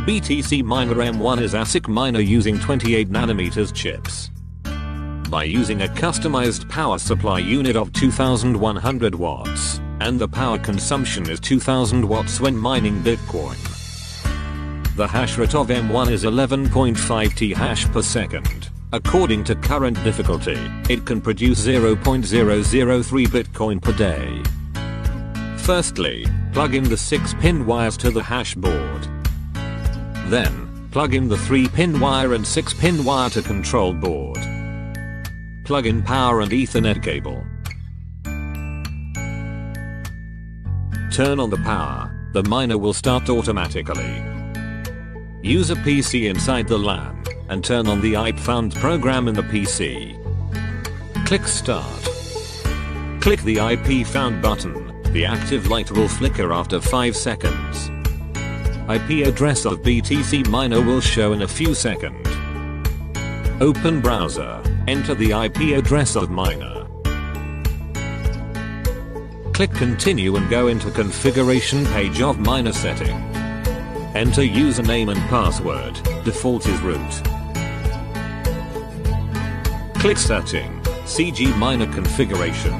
BTC Miner M1 is ASIC miner using 28nm chips. By using a customized power supply unit of 2100 watts, and the power consumption is 2000 watts when mining Bitcoin. The hash rate of M1 is 11.5 TH per second. According to current difficulty, it can produce 0.003 Bitcoin per day. Firstly, plug in the 6-pin wires to the hash board. Then, plug in the 3-pin wire and 6-pin wire to control board. Plug in power and Ethernet cable. Turn on the power, the miner will start automatically. Use a PC inside the LAN, and turn on the IP-found program in the PC. Click Start. Click the IP-found button, the active light will flicker after 5 seconds. IP address of BTC Miner will show in a few seconds. Open browser, enter the IP address of miner. Click Continue and go into configuration page of miner setting. Enter username and password, default is root. Click Setting, CG Miner configuration.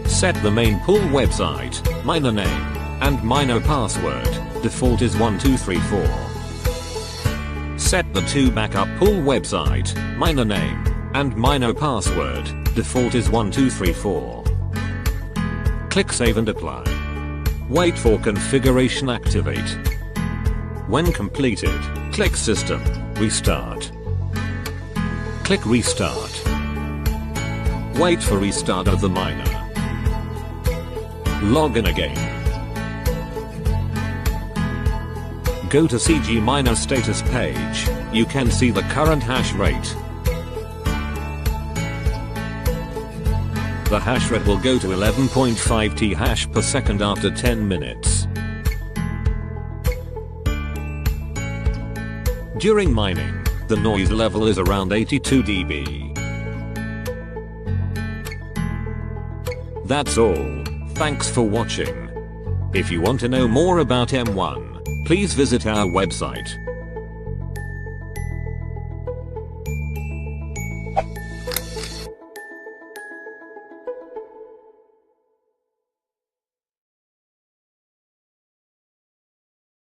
Set the main pool website, miner name, and miner password, default is 1234. Set the 2 backup pool website, miner name, and miner password, default is 1234. Click Save and Apply. Wait for configuration activate. When completed, click System, Restart. Click Restart. Wait for restart of the miner. Log in again. Go to CG Miner status page, you can see the current hash rate. The hash rate will go to 11.5 TH per second after 10 minutes. During mining, the noise level is around 82 dB. That's all. Thanks for watching. If you want to know more about M1, please visit our website.